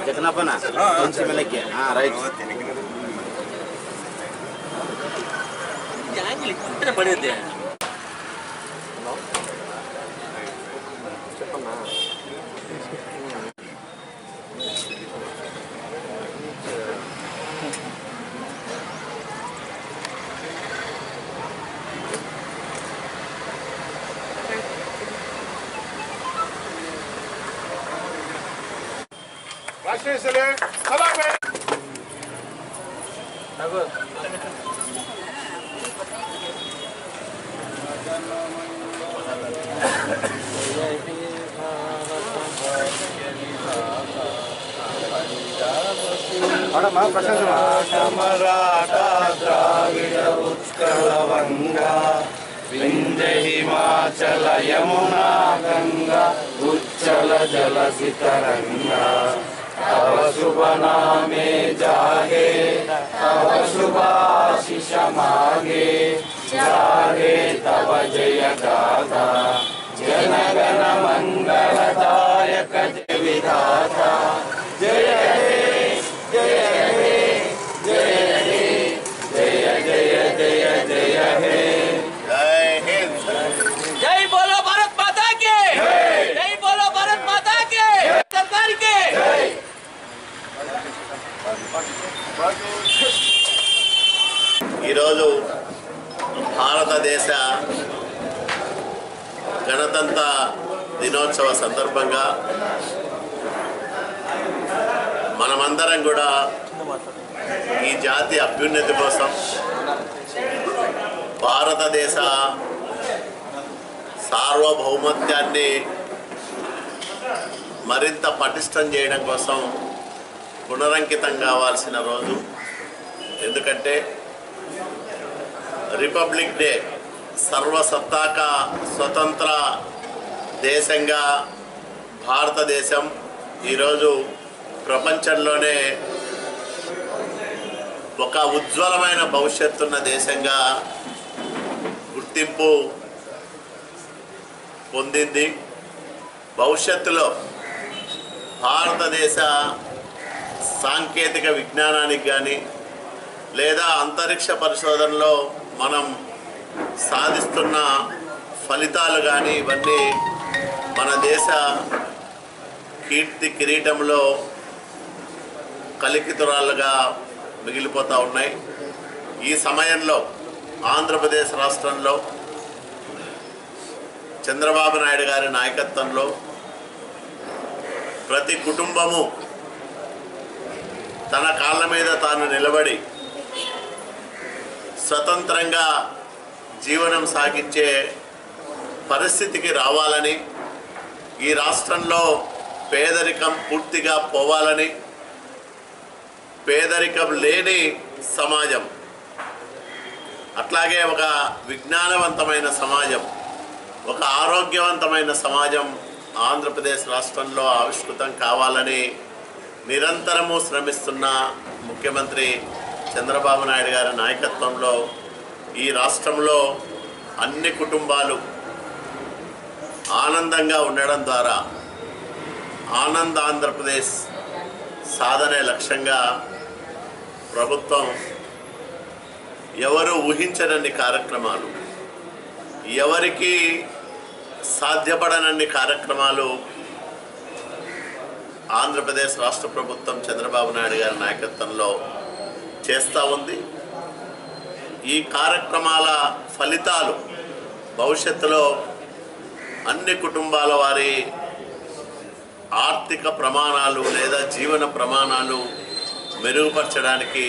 జగనప్పనా కొంచెం వెనక్కి రైట్ పడేది చెప్పన్నా राष्ट्रीय सलाम है मराठा द्राविड उत्कल वंगा विंध्य हिमाचल यमुना गंगा उच्चल जलसि तरंगा तव शुभ नामे जागे तव शुभाशिष मागे जागे तव जय गाथा जन गण मंगलदायक जय विधाता जय हे जय हे जय हे जय जय जय जय हे जय बोलो भारत माता के जय बोलो भारत माता के सरकार के ఈరోజు భారతదేశ గణతంత్ర దినోత్సవ సందర్భంగా మనమందరం కూడా ఈ జాతి అభ్యున్నతి కోసం భారతదేశ సార్వభౌమత్యాన్ని మరింత పటిష్టం చేయడం కోసం పునరంకితం కావాల్సిన రోజు. ఎందుకంటే రిపబ్లిక్ డే సర్వసత్తాక స్వతంత్ర దేశంగా భారతదేశం ఈరోజు ప్రపంచంలోనే ఒక ఉజ్వలమైన భవిష్యత్తున్న దేశంగా గుర్తింపు పొందింది. భవిష్యత్తులో భారతదేశ సాంకేతిక విజ్ఞానానికి కానీ లేదా అంతరిక్ష పరిశోధనలో మనం సాధిస్తున్న ఫలితాలు కానీ ఇవన్నీ మన దేశ కీర్తి కిరీటంలో కలికితురాలుగా మిగిలిపోతూ ఉన్నాయి. ఈ సమయంలో ఆంధ్రప్రదేశ్ రాష్ట్రంలో చంద్రబాబు నాయుడు గారి నాయకత్వంలో ప్రతి కుటుంబము తన కాళ్ళ మీద తాను నిలబడి స్వతంత్రంగా జీవనం సాగించే పరిస్థితికి రావాలని, ఈ రాష్ట్రంలో పేదరికం పూర్తిగా పోవాలని, పేదరికం లేని సమాజం అట్లాగే ఒక విజ్ఞానవంతమైన సమాజం, ఒక ఆరోగ్యవంతమైన సమాజం ఆంధ్రప్రదేశ్ రాష్ట్రంలో ఆవిష్కృతం కావాలని నిరంతరము శ్రమిస్తున్న ముఖ్యమంత్రి చంద్రబాబు నాయుడు గారి నాయకత్వంలో ఈ రాష్ట్రంలో అన్ని కుటుంబాలు ఆనందంగా ఉండడం ద్వారా ఆనంద ఆంధ్రప్రదేశ్ సాధనే లక్ష్యంగా ప్రభుత్వం ఎవరు ఊహించనన్ని కార్యక్రమాలు, ఎవరికి సాధ్యపడనన్ని కార్యక్రమాలు ఆంధ్రప్రదేశ్ రాష్ట్ర ప్రభుత్వం చంద్రబాబు నాయుడు గారి నాయకత్వంలో చేస్తూ ఉంది. ఈ కార్యక్రమాల ఫలితాలు భవిష్యత్తులో అన్ని కుటుంబాల వారి ఆర్థిక ప్రమాణాలు లేదా జీవన ప్రమాణాలు మెరుగుపరచడానికి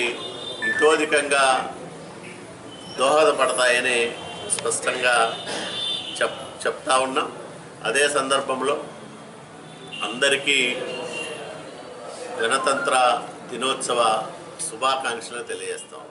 ఇతోధికంగా దోహదపడతాయని స్పష్టంగా చెప్తా ఉన్నాం. అదే సందర్భంలో అందరికీ గణతంత్ర దినోత్సవ శుభాకాంక్షలు తెలియజేస్తాం.